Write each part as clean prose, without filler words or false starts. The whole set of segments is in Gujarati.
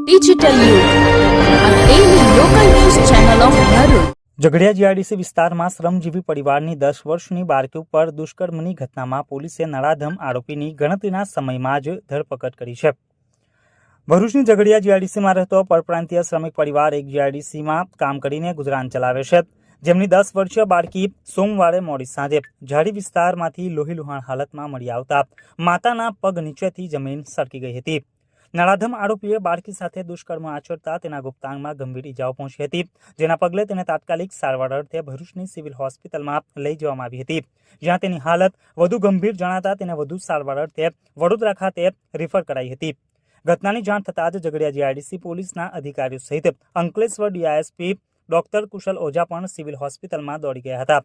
ડિજિટલ યુગ આ daily local news channel of Bharuch. Jhagadia GIDC વિસ્તારમાં શ્રમજીવી પરિવારની 10 વર્ષની બાળકી ઉપર દુષ્કર્મની ઘટનામાં પોલીસે નરાધમ આરોપીની ગણતરીના સમયમાં જ ધરપકડ કરી છે. ભરૂચની ઝઘડિયા જીઆઈડીસીમાં રહેતો પરપ્રાંતીય શ્રમિક પરિવાર એક જીઆઈડીસીમાં કામ કરીને ગુજરાન ચલાવે છે, જેમની 10 વર્ષીય બાળકી સોમવારે મોડી સાંજે ઝાડી વિસ્તારમાંથી લોહીલુહાણ હાલતમાં મળી આવતા માતાના પગ નીચેથી જમીન સરકી ગઈ હતી. નરાધમ આરોપીએ બાળકી સાથે દુષ્કર્મ આચરતા તેના ગુપ્તાંગમાં ગંભીર ઇજાઓ પહોંચી હતી, જેના પગલે તેને તાત્કાલિક સારવાર અર્થે ભરૂચની સિવિલ હોસ્પિટલમાં લઈ જવામાં આવી હતી, જ્યાં તેની હાલત વધુ ગંભીર જણાતા તેને વધુ સારવાર અર્થે વડોદરા ખાતે રિફર કરાઈ હતી. ઘટનાની જાણ થતાં જ ઝઘડિયા જીઆઈડીસી પોલીસના અધિકારીઓ સહિત અંકલેશ્વર ડીઆઈએસપી ડોક્ટર કુશલ ઓઝા પણ સિવિલ હોસ્પિટલમાં દોડી ગયા હતા.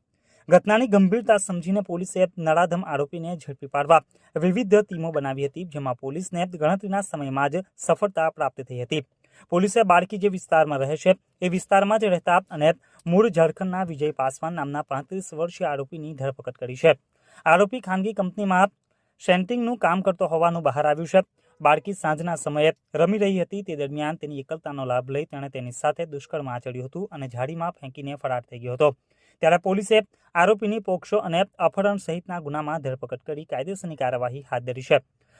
ઘટનાની ગંભીરતા સમજીને પોલીસે નરાધમ આરોપીને ઝડપી પાડવા વિવિધ ટીમો બનાવી હતી, જેમાં પોલીસને ગણતરીના સમયમાં જ સફળતા પ્રાપ્ત થઈ હતી. પોલીસે બાળકી જે વિસ્તારમાં રહે છે એ વિસ્તારમાં જ રહેતા અને મૂળ ઝારખંડના વિજય પાસવાન નામના 35 વર્ષીય આરોપીની ધરપકડ કરી છે. આરોપી ખાનગી કંપનીમાં સેન્ટિંગનું કામ કરતો હોવાનું બહાર આવ્યું છે. બાળકી સાંજના સમયે રમી રહી હતી, તે દરમિયાન તેની એકલતાનો લાભ લઈ તેણે તેની સાથે દુષ્કર્મ આચર્યું હતું અને ઝાડીમાં ફેંકીને ફરાર થઈ ગયો હતો. ત્યારે પોલીસે આરોપીની પોક્સો અને અપહરણ સહિતના ગુનામાં ધરપકડ કરી કાયદેસરની કાર્યવાહી હાથ ધરી છે.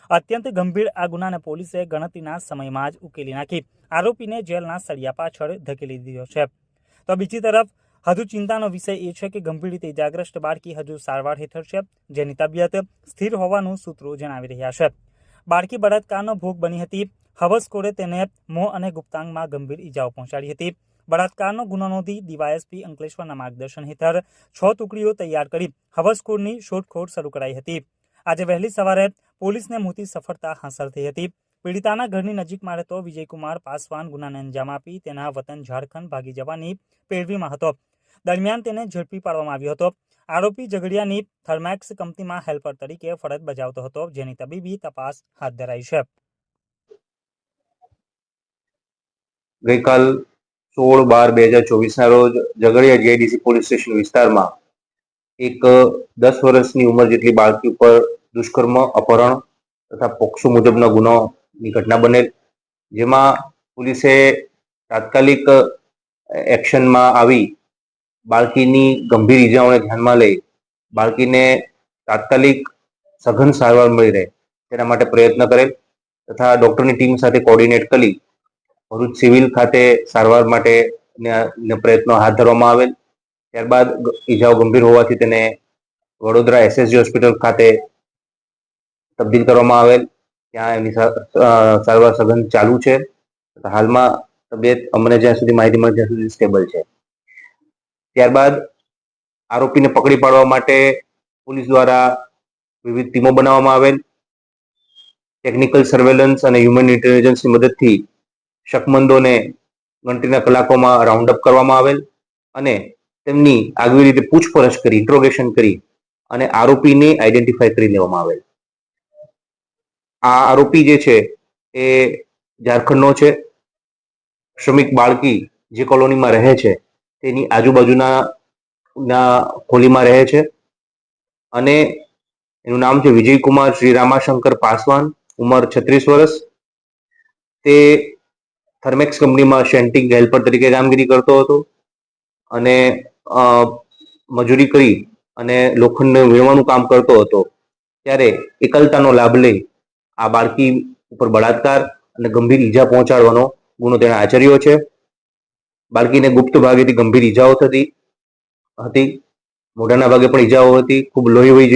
અત્યંત ગંભીર આ ગુનાને પોલીસે ગણતરીના સમયમાં જ ઉકેલી નાખી આરોપીને જેલના સળિયા પાછળ ધકેલી દીધો છે. તો બીજી તરફ હજુ ચિંતાનો વિષય એ છે કે ગંભીર રીતે ઇજાગ્રસ્ત બાળકી હજુ સારવાર હેઠળ છે, જેની તબિયત સ્થિર હોવાનું સૂત્રો જણાવી રહ્યા છે. બાળકી બળાત્કારનો ભોગ બની હતી. હવસખોરે તેને મોં અને ગુપ્તાંગમાં ગંભીર ઇજાઓ પહોંચાડી હતી. બળાત્કારનો ગુનો નોંધી ડીવાયએસપી અંકલેશ્વરના માર્ગદર્શન હેઠળ 6 ટુકડીઓ તૈયાર કરી હવસખોરની શોધખોળ શરૂ કરાઈ હતી. આજે વહેલી સવારે પોલીસને મોટી સફળતા હાંસલ થઈ હતી. પીડિતાના ઘરની નજીકમાં રહેતો વિજયકુમાર પાસવાન ગુનાને અંજામ આપી તેના વતન ઝારખંડ ભાગી જવાની પેરવીમાં હતો. દરમિયાન તેને ઝડપી પાડવામાં આવ્યો હતો. આરોપી ઝઘડિયાની થર્મેક્સ કંપનીમાં હેલ્પર તરીકે ફરજ બજાવતો હતો, જેની તબીબી તપાસ હાથ ધરાઈ છે. ગઈકાલ 16/12/2024 રોજ ઝઘડિયા જીઆઈડીસી પોલીસ સ્ટેશન વિસ્તારમાં એક 10 વર્ષની ઉંમર જેટલી બાળકી ઉપર દુષ્કર્મ, અપહરણ તથા પોક્સો મુજબના ગુનાની ઘટના બનેલ, જેમાં પોલીસે તાત્કાલિક એક્શનમાં આવી બાળકીની ગંભીર ઇજાઓને ધ્યાનમાં લઈ બાળકીને તાત્કાલિક સઘન સારવાર મળી રહે તેના માટે પ્રયત્ન કરેલ તથા ડોક્ટરની ટીમ સાથે કોર્ડિનેટ કરી ભરૂચ સિવિલ ખાતે સારવાર માટે પ્રયત્નો હાથ ધરવામાં આવેલ. ત્યારબાદ ઇજાઓ ગંભીર હોવાથી તેને વડોદરા એસએસજી હોસ્પિટલ ખાતે તબદીલ કરવામાં આવેલ. ત્યાં એની સારવાર સઘન ચાલુ છે. હાલમાં તબિયત અમને જ્યાં સુધી માહિતી મળે ત્યાં સુધી સ્ટેબલ છે. ત્યારબાદ આરોપીને પકડી પાડવા માટે પોલીસ દ્વારા વિવિધ ટીમો બનાવવામાં આવેલ. ટેકનિકલ સર્વેલન્સ અને હ્યુમન ઇન્ટેલિજન્સની મદદથી શકમંદોને ગણતરીના કલાકોમાં રાઉન્ડ અપ કરવામાં આવેલ અને તેમની આગવી રીતે પૂછપરછ કરી, ઇન્ટ્રોગેશન કરી અને આરોપીને આઈડેન્ટિફાઈ કરી લેવામાં આવેલ. આ આરોપી જે છે એ ઝારખંડનો છે. શ્રમિક બાળકી જે કોલોનીમાં રહે છે તેની આજુબાજુના ખોલીમાં રહે છે અને એનું નામ છે વિજયકુમાર શ્રી રામાશંકર પાસવાન, ઉંમર 36 વર્ષ. તે થર્મેક્સ કંપનીમાં શેન્ટિંગ હેલ્પર તરીકે કામગીરી કરતો હતો અને મજૂરી કરી અને લોખંડને વીણવાનું કામ કરતો હતો. ત્યારે એકલતાનો લાભ લઈ આ બાળકી ઉપર બળાત્કાર અને ગંભીર ઈજા પહોંચાડવાનો ગુનો તેણે આચર્યો છે. બાળકીને ગુપ્ત ભાગેથી ગંભીર ઈજાઓ થતી હતી, મોઢાના ભાગે પણ ઈજાઓ હતી, ખૂબ લોહી વહી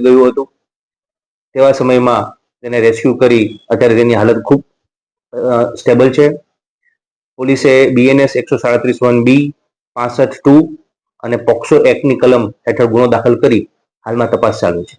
ગયું હતું. તેવા સમયમાં તેને રેસ્ક્યુ કરી અત્યારે તેની હાલત ખૂબ સ્ટેબલ છે. પોલીસે BNS 137(1)B, 65(2) અને પોક્સો એક્ટની કલમ હેઠળ ગુનો દાખલ કરી હાલમાં તપાસ ચાલુ છે.